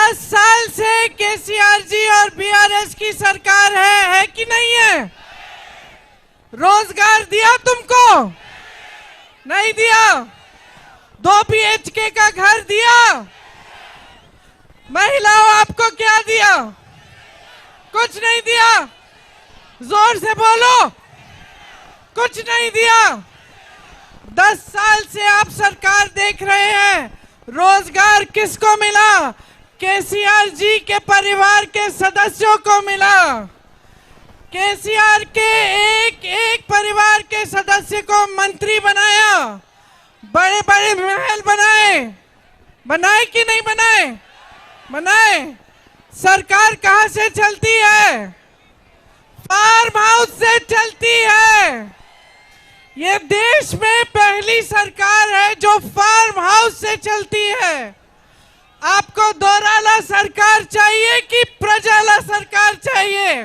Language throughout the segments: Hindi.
10 साल से केसीआर जी और बीआरएस की सरकार है कि नहीं है? रोजगार दिया तुमको? नहीं दिया। 2 BHK का घर दिया? महिलाओं आपको क्या दिया? कुछ नहीं दिया। जोर से बोलो, कुछ नहीं दिया। 10 साल से आप सरकार देख रहे हैं, रोजगार किसको मिला? केसीआर जी के परिवार के सदस्यों को मिला। केसीआर के एक परिवार के सदस्य को मंत्री बनाया, बड़े बड़े महल बनाए। बनाए कि नहीं बनाए? बनाए। सरकार कहां से चलती है? फार्म हाउस से चलती है। ये देश में पहली सरकार है जो फार्म हाउस से चलती है। आपको दोराला सरकार चाहिए कि प्रजाला सरकार चाहिए?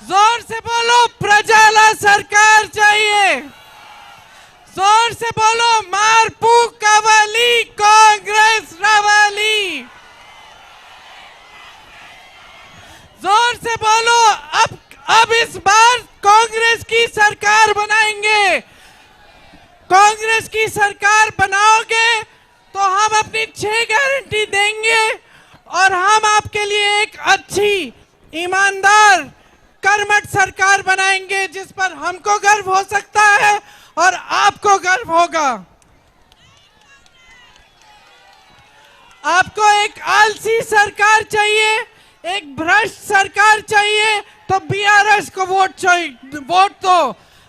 जोर से बोलो, प्रजाला सरकार चाहिए। जोर से बोलो, मारपू कवाली कांग्रेस रावाली। जोर से बोलो, अब इस बार कांग्रेस की सरकार बनाएंगे। कांग्रेस की सरकार बनाओगे तो हम अपनी 6 गारंटी देंगे और हम आपके लिए एक अच्छी, ईमानदार, कर्मठ सरकार बनाएंगे जिस पर हमको गर्व हो सकता है और आपको गर्व होगा। आपको एक आलसी सरकार चाहिए, एक भ्रष्ट सरकार चाहिए तो बीआरएस को वोट दो।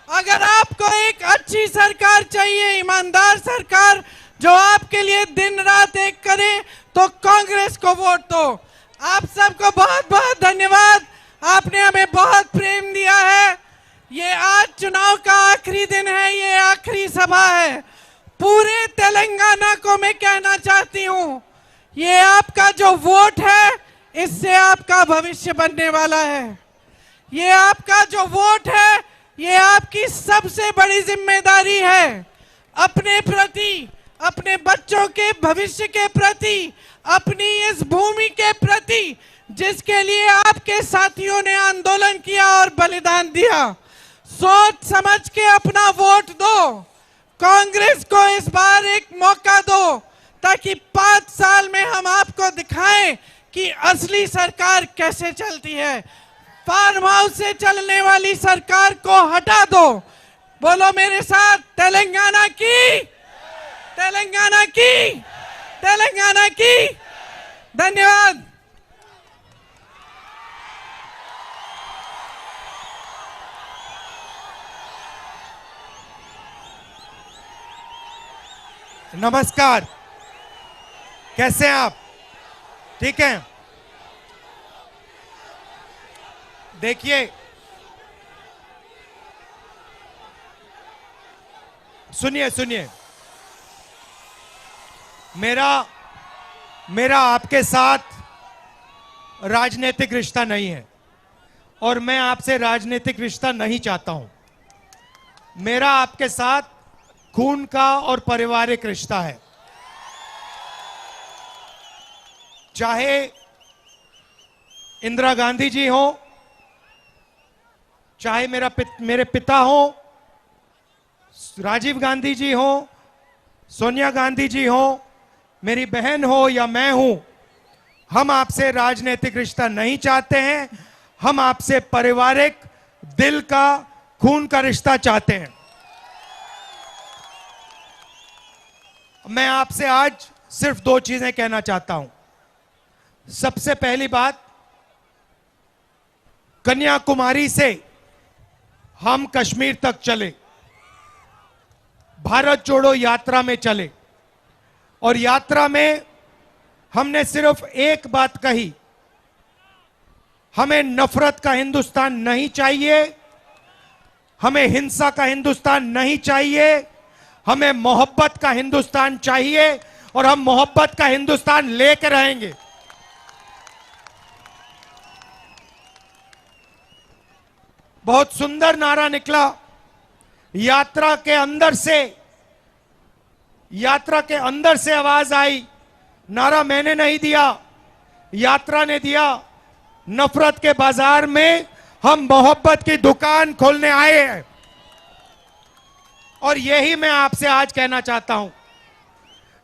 अगर आपको एक अच्छी सरकार चाहिए, ईमानदार सरकार जो आपके लिए दिन रात एक करे, तो कांग्रेस को वोट दो। आप सबको बहुत बहुत धन्यवाद। आपने हमें बहुत प्रेम दिया है। ये आज चुनाव का आखिरी दिन है, ये आखिरी सभा है। पूरे तेलंगाना को मैं कहना चाहती हूँ, ये आपका जो वोट है इससे आपका भविष्य बनने वाला है। ये आपका जो वोट है ये आपकी सबसे बड़ी जिम्मेदारी है। अपने प्रति, अपने बच्चों के भविष्य के प्रति, अपनी इस भूमि के प्रति जिसके लिए आपके साथियों ने आंदोलन किया और बलिदान दिया, सोच समझ के अपना वोट दो। कांग्रेस को इस बार एक मौका दो ताकि 5 साल में हम आपको दिखाएं कि असली सरकार कैसे चलती है। फार्म हाउस से चलने वाली सरकार को हटा दो। बोलो मेरे साथ, तेलंगाना की, तेलंगाना की, तेलंगाना की। धन्यवाद। नमस्कार, कैसे हैं आप? ठीक है। देखिए, सुनिए सुनिए, मेरा आपके साथ राजनीतिक रिश्ता नहीं है और मैं आपसे राजनीतिक रिश्ता नहीं चाहता हूं। मेरा आपके साथ खून का और पारिवारिक रिश्ता है। चाहे इंदिरा गांधी जी हो, चाहे मेरे पिता हो, राजीव गांधी जी हो, सोनिया गांधी जी हो, मेरी बहन हो या मैं हूं, हम आपसे राजनीतिक रिश्ता नहीं चाहते हैं। हम आपसे पारिवारिक, दिल का, खून का रिश्ता चाहते हैं। मैं आपसे आज सिर्फ 2 चीजें कहना चाहता हूं। सबसे पहली बात, कन्याकुमारी से हम कश्मीर तक चले, भारत जोड़ो यात्रा में चले और यात्रा में हमने सिर्फ एक बात कही, हमें नफरत का हिंदुस्तान नहीं चाहिए, हमें हिंसा का हिंदुस्तान नहीं चाहिए, हमें मोहब्बत का हिंदुस्तान चाहिए और हम मोहब्बत का हिंदुस्तान लेकर रहेंगे। बहुत सुंदर नारा निकला यात्रा के अंदर से आवाज आई। नारा मैंने नहीं दिया, यात्रा ने दिया। नफरत के बाजार में हम मोहब्बत की दुकान खोलने आए हैं। और यही मैं आपसे आज कहना चाहता हूं,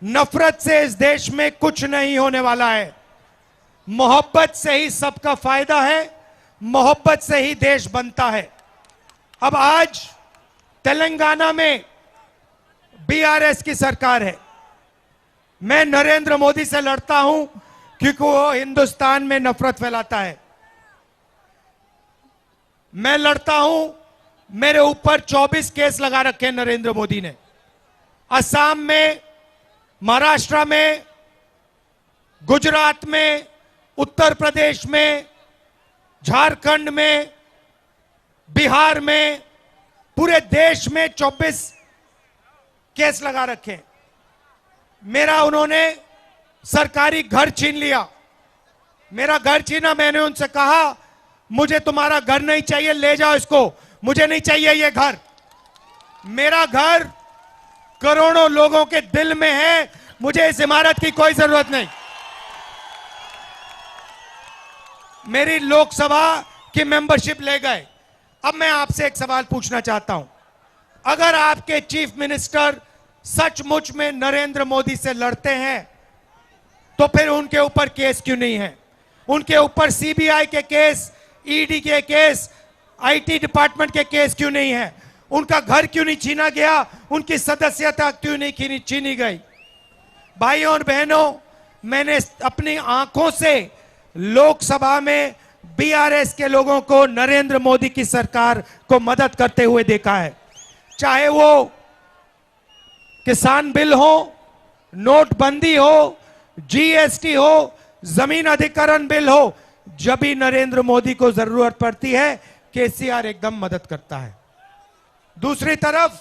नफरत से इस देश में कुछ नहीं होने वाला है। मोहब्बत से ही सबका फायदा है, मोहब्बत से ही देश बनता है। अब आज तेलंगाना में बीआरएस की सरकार है। मैं नरेंद्र मोदी से लड़ता हूं क्योंकि वो हिंदुस्तान में नफरत फैलाता है। मैं लड़ता हूं, मेरे ऊपर 24 केस लगा रखे हैं नरेंद्र मोदी ने। असम में, महाराष्ट्र में, गुजरात में, उत्तर प्रदेश में, झारखंड में, बिहार में, पूरे देश में 24 केस लगा रखे हैं। मेरा उन्होंने सरकारी घर छीन लिया, मेरा घर छीना। मैंने उनसे कहा मुझे तुम्हारा घर नहीं चाहिए, ले जाओ इसको, मुझे नहीं चाहिए ये घर। मेरा घर करोड़ों लोगों के दिल में है, मुझे इस इमारत की कोई जरूरत नहीं। मेरी लोकसभा की मेंबरशिप ले गए। अब मैं आपसे एक सवाल पूछना चाहता हूं, अगर आपके चीफ मिनिस्टर सचमुच में नरेंद्र मोदी से लड़ते हैं तो फिर उनके ऊपर केस क्यों नहीं है? उनके ऊपर सीबीआई के केस, ईडी के केस, आईटी डिपार्टमेंट के केस क्यों नहीं है? उनका घर क्यों नहीं छीना गया? उनकी सदस्यता क्यों नहीं छीनी गई? भाइयों और बहनों, मैंने अपनी आंखों से लोकसभा में बीआरएस के लोगों को नरेंद्र मोदी की सरकार को मदद करते हुए देखा है। चाहे वो किसान बिल हो, नोटबंदी हो, जीएसटी हो, जमीन अधिग्रहण बिल हो, जब भी नरेंद्र मोदी को जरूरत पड़ती है केसीआर एकदम मदद करता है। दूसरी तरफ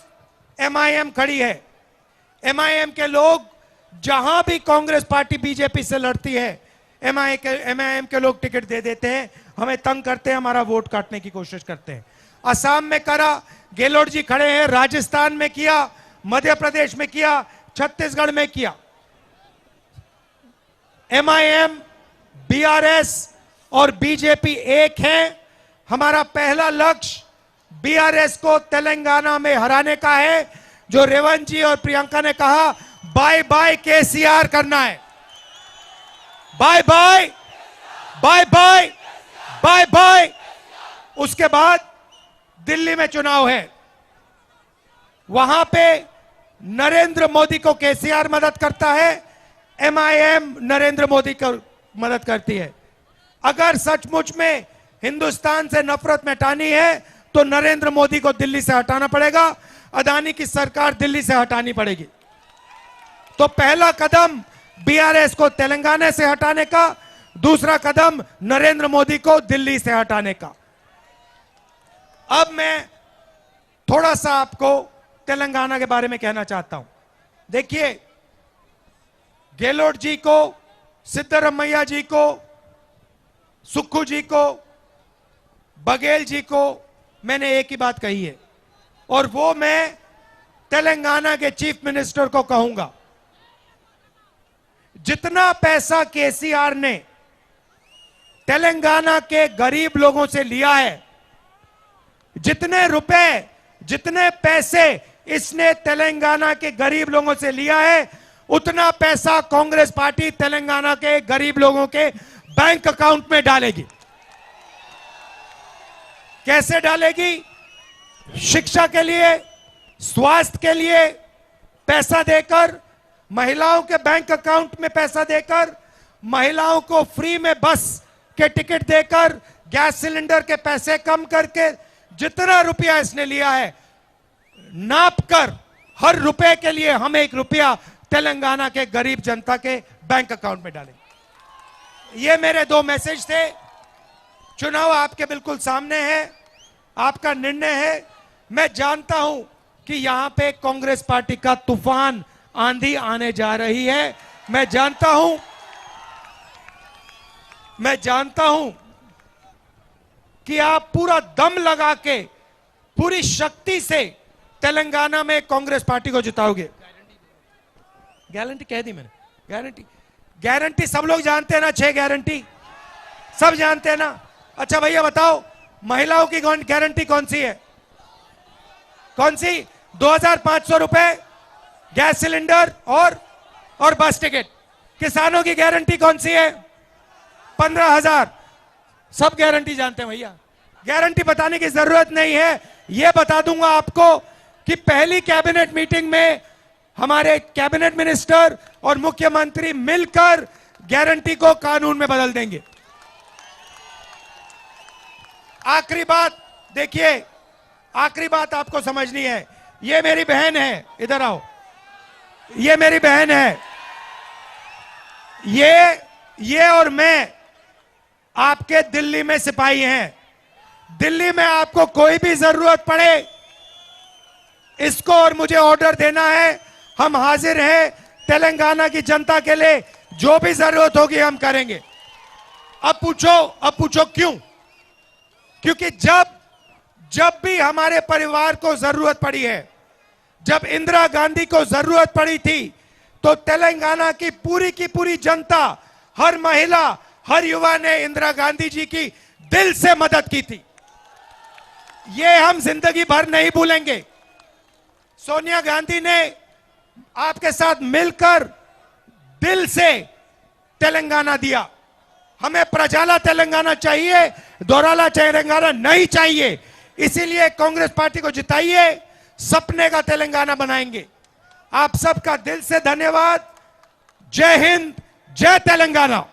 एमआईएम खड़ी है। एमआईएम के लोग जहां भी कांग्रेस पार्टी बीजेपी से लड़ती है, एमआईएम के लोग टिकट दे देते हैं, हमें तंग करते हैं, हमारा वोट काटने की कोशिश करते हैं। असम में करा, गहलोत जी खड़े हैं, राजस्थान में किया, मध्य प्रदेश में किया, छत्तीसगढ़ में किया। एमआईएम, बीआरएस और बीजेपी एक है। हमारा पहला लक्ष्य बीआरएस को तेलंगाना में हराने का है। जो रेवंत जी और प्रियंका ने कहा बाय बाय केसीआर करना है। Bye bye, bye bye, bye bye. उसके बाद दिल्ली में चुनाव है, वहां पे नरेंद्र मोदी को केसीआर मदद करता है, एमआईएम नरेंद्र मोदी को मदद करती है। अगर सचमुच में हिंदुस्तान से नफरत मिटानी है तो नरेंद्र मोदी को दिल्ली से हटाना पड़ेगा, अदानी की सरकार दिल्ली से हटानी पड़ेगी। तो पहला कदम बीआरएस को तेलंगाना से हटाने का, दूसरा कदम नरेंद्र मोदी को दिल्ली से हटाने का। अब मैं थोड़ा सा आपको तेलंगाना के बारे में कहना चाहता हूं। देखिए, गहलोत जी को, सिद्धरमैया जी को, सुक्खू जी को, बघेल जी को मैंने एक ही बात कही है, और वो मैं तेलंगाना के चीफ मिनिस्टर को कहूंगा। जितना पैसा केसीआर ने तेलंगाना के गरीब लोगों से लिया है, जितने रुपए, जितने पैसे इसने तेलंगाना के गरीब लोगों से लिया है, उतना पैसा कांग्रेस पार्टी तेलंगाना के गरीब लोगों के बैंक अकाउंट में डालेगी। कैसे डालेगी? शिक्षा के लिए, स्वास्थ्य के लिए पैसा देकर, महिलाओं के बैंक अकाउंट में पैसा देकर, महिलाओं को फ्री में बस के टिकट देकर, गैस सिलेंडर के पैसे कम करके, जितना रुपया इसने लिया है नाप कर, हर रुपए के लिए हम 1 रुपया तेलंगाना के गरीब जनता के बैंक अकाउंट में डालेंगे। ये मेरे 2 मैसेज थे। चुनाव आपके बिल्कुल सामने है, आपका निर्णय है। मैं जानता हूं कि यहां पे कांग्रेस पार्टी का तूफान, आंधी आने जा रही है। मैं जानता हूं कि आप पूरा दम लगा के, पूरी शक्ति से तेलंगाना में कांग्रेस पार्टी को जिताओगे। गारंटी कह दी मैंने, गारंटी। गारंटी सब लोग जानते हैं ना, 6 गारंटी सब जानते हैं ना। अच्छा भैया बताओ, महिलाओं की गारंटी कौन सी है? कौन सी? 2500 रुपए गैस सिलेंडर और बस टिकट। किसानों की गारंटी कौन सी है? 15,000। सब गारंटी जानते हैं भैया, गारंटी बताने की जरूरत नहीं है। यह बता दूंगा आपको कि पहली कैबिनेट मीटिंग में हमारे कैबिनेट मिनिस्टर और मुख्यमंत्री मिलकर गारंटी को कानून में बदल देंगे। आखिरी बात देखिए, आखिरी बात आपको समझनी है। ये मेरी बहन है, इधर आओ, ये मेरी बहन है। ये और मैं आपके दिल्ली में सिपाही हैं। दिल्ली में आपको कोई भी जरूरत पड़े, इसको और मुझे ऑर्डर देना है, हम हाजिर हैं। तेलंगाना की जनता के लिए जो भी जरूरत होगी हम करेंगे। अब पूछो क्यों? क्योंकि जब भी हमारे परिवार को जरूरत पड़ी है, जब इंदिरा गांधी को जरूरत पड़ी थी, तो तेलंगाना की पूरी जनता, हर महिला, हर युवा ने इंदिरा गांधी जी की दिल से मदद की थी। ये हम जिंदगी भर नहीं भूलेंगे। सोनिया गांधी ने आपके साथ मिलकर दिल से तेलंगाना दिया। हमें प्रजाला तेलंगाना चाहिए, दोराला तेलंगाना नहीं चाहिए। इसीलिए कांग्रेस पार्टी को जिताइए, सपने का तेलंगाना बनाएंगे। आप सबका दिल से धन्यवाद। जय हिंद, जय तेलंगाना।